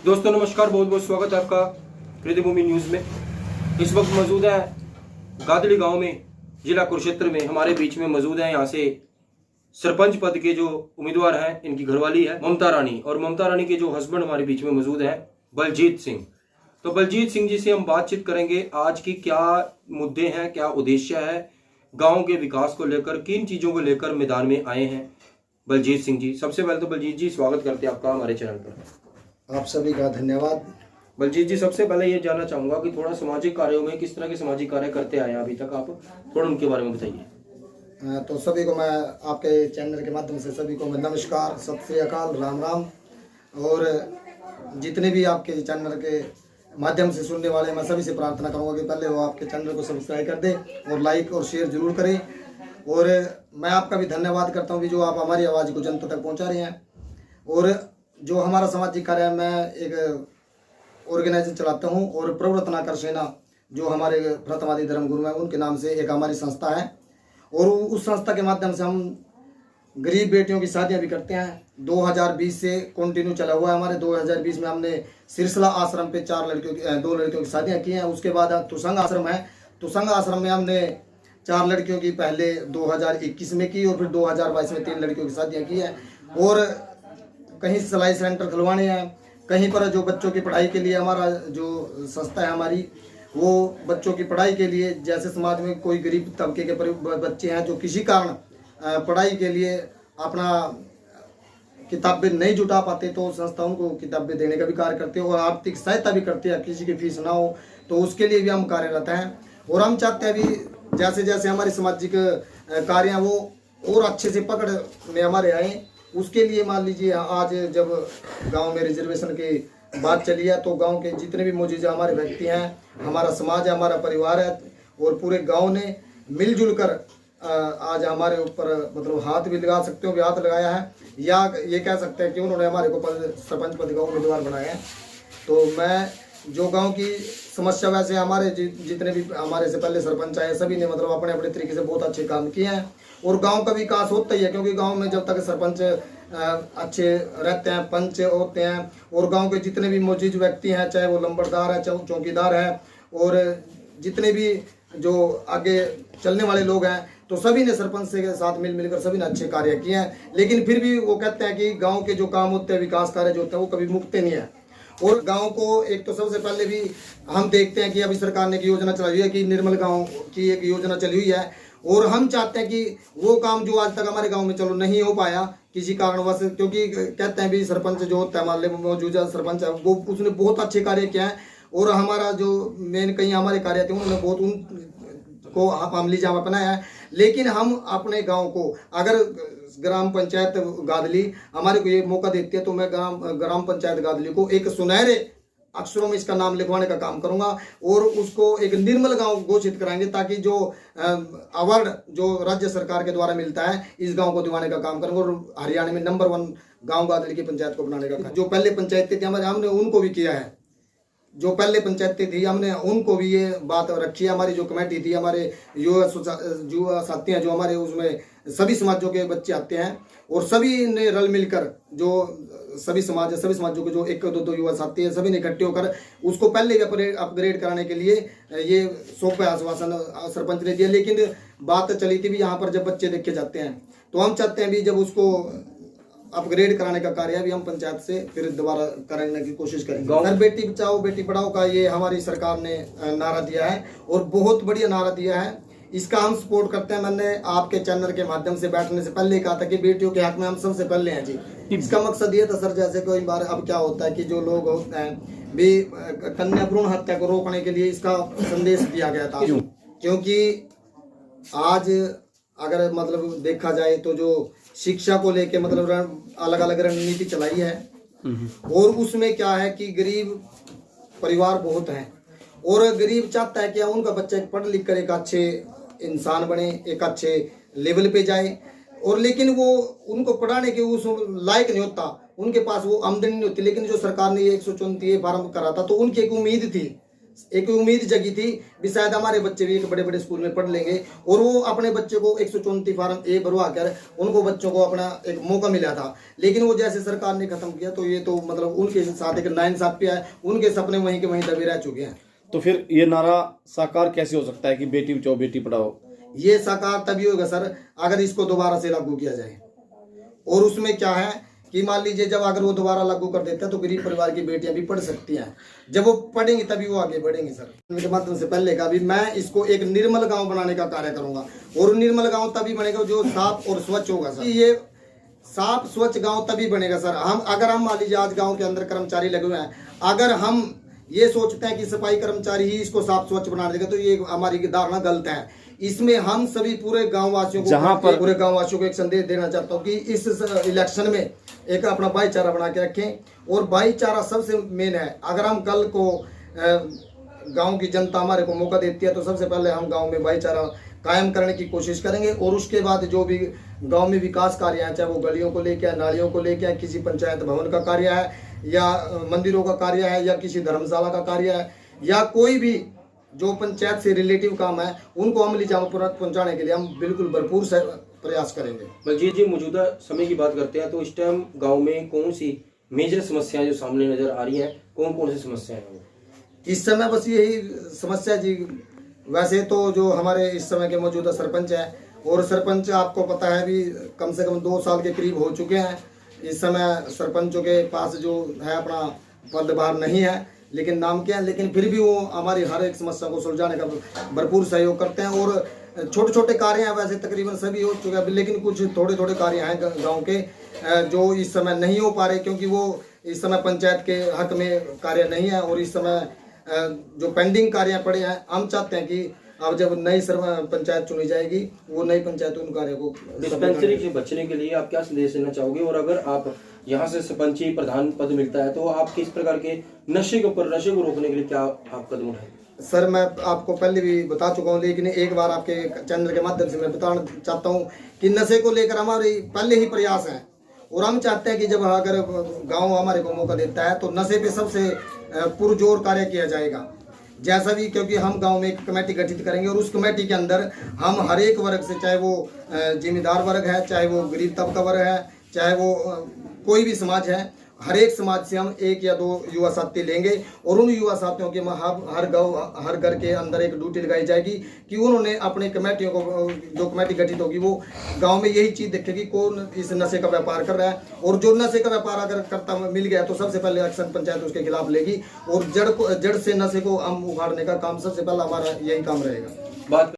दोस्तों नमस्कार, बहुत बहुत स्वागत है आपका कृतिभूमि न्यूज़ में। इस वक्त मौजूद है गादड़ी गांव में, जिला कुरुक्षेत्र में। हमारे बीच में मौजूद है यहाँ से सरपंच पद के जो उम्मीदवार हैं, इनकी घरवाली है ममता रानी, और ममता रानी के जो हस्बैंड हमारे बीच में मौजूद है बलजीत सिंह। तो बलजीत सिंह जी से हम बातचीत करेंगे आज की क्या मुद्दे हैं, क्या उद्देश्य है, गाँव के विकास को लेकर किन चीज़ों को लेकर मैदान में आए हैं बलजीत सिंह जी। सबसे पहले तो बलजीत जी स्वागत करते हैं आपका हमारे चैनल पर। आप सभी का धन्यवाद। बलजीत जी, सबसे पहले ये जानना चाहूंगा कि थोड़ा सामाजिक कार्यों में किस तरह के सामाजिक कार्य करते आए हैं अभी तक, आप थोड़ा उनके बारे में बताइए। तो सभी को मैं आपके चैनल के माध्यम से सभी को मैं नमस्कार, सत श्री अकाल, राम राम। और जितने भी आपके चैनल के माध्यम से सुनने वाले, मैं सभी से प्रार्थना करूंगा कि पहले वो आपके चैनल को सब्सक्राइब कर दें और लाइक और शेयर जरूर करें। और मैं आपका भी धन्यवाद करता हूँ कि जो आप हमारी आवाज़ को जनता तक पहुँचा रहे हैं। और जो हमारा सामाजिक कार्य है, मैं एक ऑर्गेनाइजेशन चलाता हूँ, और प्रभु रत्नाकर सेना जो हमारे प्रथमादि धर्म गुरु हैं उनके नाम से एक हमारी संस्था है। और उस संस्था के माध्यम से हम गरीब बेटियों की शादियाँ भी करते हैं। 2020 से कंटिन्यू चला हुआ है। हमारे 2020 में हमने सिरसला आश्रम पे 2 लड़कियों की शादियाँ की हैं। उसके बाद तुसंग आश्रम है, तुसंग आश्रम में हमने 4 लड़कियों की पहले 2021 में की, और फिर 2022 में 3 लड़कियों की शादियाँ की हैं। और कहीं सिलाई सेंटर खुलवाने हैं, कहीं पर जो बच्चों की पढ़ाई के लिए हमारा जो संस्था है हमारी, वो बच्चों की पढ़ाई के लिए, जैसे समाज में कोई गरीब तबके के बच्चे हैं जो किसी कारण पढ़ाई के लिए अपना किताबें नहीं जुटा पाते, तो संस्था उनको किताबें देने का भी कार्य करते हैं और आर्थिक सहायता भी करते हैं। किसी की फीस ना हो तो उसके लिए भी हम कार्यरत हैं। और हम चाहते हैं अभी जैसे जैसे हमारे सामाजिक कार्य हैं वो और अच्छे से पकड़ में हमारे आए। उसके लिए मान लीजिए आज जब गांव में रिजर्वेशन की बात चली है, तो गांव के जितने भी मौजूदा हमारे व्यक्ति हैं, हमारा समाज है, हमारा परिवार है, और पूरे गांव ने मिलजुल कर आज हमारे ऊपर मतलब हाथ भी लगा सकते हो, भी हाथ लगाया है, या ये कह सकते हैं कि उन्होंने हमारे को सरपंच पद का उम्मीदवार बनाया है। तो मैं जो गांव की समस्या, वैसे हमारे जितने भी हमारे से पहले सरपंच आए सभी ने मतलब अपने अपने तरीके से बहुत अच्छे काम किए हैं। और गांव का विकास होता ही है, क्योंकि गांव में जब तक सरपंच अच्छे रहते हैं, पंच होते हैं, और गांव के जितने भी मौजूद व्यक्ति हैं, चाहे वो लंबरदार है, चाहे चौकीदार है, और जितने भी जो आगे चलने वाले लोग हैं, तो सभी ने सरपंच के साथ मिलकर सभी ने अच्छे कार्य किए हैं। लेकिन फिर भी वो कहते हैं कि गाँव के जो काम होते हैं, विकास कार्य जो होते हैं, वो कभी मुकते नहीं है। और गांव को एक तो सबसे पहले भी हम देखते हैं कि अभी सरकार ने एक योजना चलाई हुई है कि निर्मल गांव की एक योजना चली हुई है, और हम चाहते हैं कि वो काम जो आज तक हमारे गांव में चलो नहीं हो पाया किसी कारणवश, क्योंकि कहते हैं भी सरपंच जो होता है हमारे मौजूदा सरपंच है वो उसने बहुत अच्छे कार्य किया है। और हमारा जो मेन कहीं हमारे कार्य थे उन्होंने बहुत उनको अमली जामा बनाया है। लेकिन हम अपने गाँव को अगर ग्राम पंचायत गादली हमारे को ये मौका देती है, तो मैं ग्राम पंचायत गादली को एक सुनहरे अक्षरों में इसका नाम लिखवाने का काम करूंगा, और उसको एक निर्मल गांव घोषित कराएंगे, ताकि जो अवार्ड जो राज्य सरकार के द्वारा मिलता है इस गांव को दिवाने का काम करेंगे, और हरियाणा में नंबर 1 गांव गादली की पंचायत को बनाने का काम। जो पहले पंचायतें थी हमारे, हमने उनको भी किया है। जो पहले पंचायतें थी हमने उनको भी ये बात रखी है। हमारी जो कमेटी थी, हमारे युवा साथी हैं जो हमारे, उसमें सभी समाजों के बच्चे आते हैं, और सभी ने रल मिलकर जो सभी समाजों के जो 1-2 युवा साथी हैं, सभी ने इकट्ठे होकर उसको पहले अपग्रेड कराने के लिए ये सौंपा आश्वासन सरपंच ने दिया। लेकिन बात चली थी भी यहाँ पर जब बच्चे देखे जाते हैं, तो हम चाहते हैं भी जब उसको अपग्रेड कराने का कार्य भी हम पंचायत से फिर दोबारा कराने की कोशिश करेंगे। हर बेटी बचाओ बेटी पढ़ाओ का ये हमारी सरकार ने नारा दिया है, और बहुत बढ़िया नारा दिया है। इसका हम सपोर्ट करते हैं। मैंने आपके चैनल के माध्यम से बैठने से पहले कहा था कि बेटियों के हक में हम सबसे पहले हैं जी। इसका मकसद ये था सर, जैसे कोई बार अब क्या होता है कि जो लोग होते हैं भी कन्या भ्रूण हत्या को रोकने के लिए इसका संदेश दिया गया था। क्योंकि आज अगर मतलब देखा जाए तो जो शिक्षा को लेके मतलब अलग अलग रणनीति चलाई है, और उसमें क्या है कि गरीब परिवार बहुत हैं, और गरीब चाहता है कि उनका बच्चा पढ़ लिख कर एक अच्छे इंसान बने, एक अच्छे लेवल पे जाए, और लेकिन वो उनको पढ़ाने के उस लायक नहीं होता, उनके पास वो आमदनी नहीं होती। लेकिन जो सरकार ने ये 134 फार्म करा था, तो उनकी एक उम्मीद थी एक उम्मीद जगी थी भी शायद हमारे बच्चे भी एक बड़े बड़े स्कूल में पढ़ लेंगे, और वो अपने बच्चे को 134 फार्म ए भरवा कर उनको बच्चों को अपना एक मौका मिला था। लेकिन वो जैसे सरकार ने खत्म किया तो ये तो मतलब उनके साथ एक नाइंसाफी है, उनके सपने वहीं के वहीं दबे रह चुके हैं। तो फिर ये नारा साकार कैसे हो सकता है कि बेटी बचाओ बेटी पढ़ाओ? ये साकार तभी होगा सर अगर इसको दोबारा से लागू किया जाए। और उसमें क्या है कि मान लीजिए जब अगर वो दोबारा लागू कर देता है तो गरीब परिवार की बेटियां भी पढ़ सकती हैं। जब वो पढ़ेंगी तभी वो आगे बढ़ेंगी। सर मेरे माध्यम से पहले का भी मैं इसको एक निर्मल गांव बनाने का कार्य करूंगा, और निर्मल गांव तभी बनेगा जो साफ और स्वच्छ होगा। सर ये साफ स्वच्छ गांव तभी बनेगा सर अगर हम मान लीजिए आज गांव के अंदर कर्मचारी लगे हुए हैं, अगर हम ये सोचते हैं कि सफाई कर्मचारी ही इसको साफ स्वच्छ बना देगा तो ये हमारी धारणा गलत है। इसमें हम सभी पूरे गांव वासियों को पूरे गांव वासियों को एक संदेश देना चाहता हूँ कि इस इलेक्शन में एक अपना भाईचारा बना के रखें, और भाईचारा सबसे मेन है। अगर हम कल को गांव की जनता हमारे को मौका देती है तो सबसे पहले हम गांव में भाईचारा कायम करने की कोशिश करेंगे, और उसके बाद जो भी गांव में विकास कार्य हैं, चाहे वो गलियों को लेकर, नालियों को लेकर, किसी पंचायत भवन का कार्य है, या मंदिरों का कार्य है, या किसी धर्मशाला का कार्य है, या कोई भी जो पंचायत से रिलेटिव काम है, उनको अमली जामा पहुंचाने के लिए हम बिल्कुल भरपूर से प्रयास करेंगे। बलजीत जी, मौजूदा समय की बात करते हैं तो इस टाइम गांव में कौन सी मेजर समस्याएं जो सामने नजर आ रही हैं, कौन कौन सी समस्याएं हैं? इस समय बस यही समस्या जी। वैसे तो जो हमारे इस समय के मौजूदा सरपंच है, और सरपंच आपको पता है भी कम से कम 2 साल के करीब हो चुके हैं। इस समय सरपंचों के पास जो है अपना पदभार नहीं है, लेकिन नाम क्या है, लेकिन फिर भी वो हमारी हर एक समस्या को सुलझाने का भरपूर सहयोग करते हैं। और छोटे छोटे कार्य हैं, वैसे तकरीबन सभी हो चुके हैं, लेकिन कुछ थोड़े थोड़े कार्य हैं गांव के जो इस समय नहीं हो पा रहे, क्योंकि वो इस समय पंचायत के हक में कार्य नहीं है। और इस समय जो पेंडिंग कार्य पड़े हैं, हम चाहते हैं कि अब जब नई पंचायत चुनी जाएगी, वो नई पंचायत उन कार्यों को डिस्पेंसरी से बचने के लिए आप क्या संदेश देना चाहोगे? और अगर आप यहाँ से सरपंची प्रधान पद मिलता है तो आप किस प्रकार के नशे को रोकने के लिए क्या आप कदम उठाएंगे? सर मैं आपको पहले भी बता चुका हूँ, लेकिन एक बार आपके चैनल के माध्यम से मैं बताना चाहता हूँ कि नशे को लेकर हमारे पहले ही प्रयास हैं, और हम चाहते हैं कि जब अगर गांव हमारे को मौका देता है तो नशे पे सबसे पुरजोर कार्य किया जाएगा। जैसा भी, क्योंकि हम गांव में एक कमेटी गठित करेंगे, और उस कमेटी के अंदर हम हर एक वर्ग से, चाहे वो जिम्मेदार वर्ग है, चाहे वो गरीब तबका वर्ग है, चाहे वो कोई भी समाज है, हर एक समाज से हम 1 या 2 युवा साथी लेंगे, और उन युवा साथियों के हर गांव हर घर के अंदर एक ड्यूटी लगाई जाएगी कि उन्होंने अपने कमेटियों को, जो कमेटी गठित होगी वो गांव में यही चीज़ देखेगी कौन इस नशे का व्यापार कर रहा है, और जो नशे का व्यापार अगर करता मिल गया तो सबसे पहले एक्शन पंचायत उसके खिलाफ लेगी, और जड़ से नशे को हम उखाड़ने का काम सबसे पहला हमारा यही काम रहेगा। बात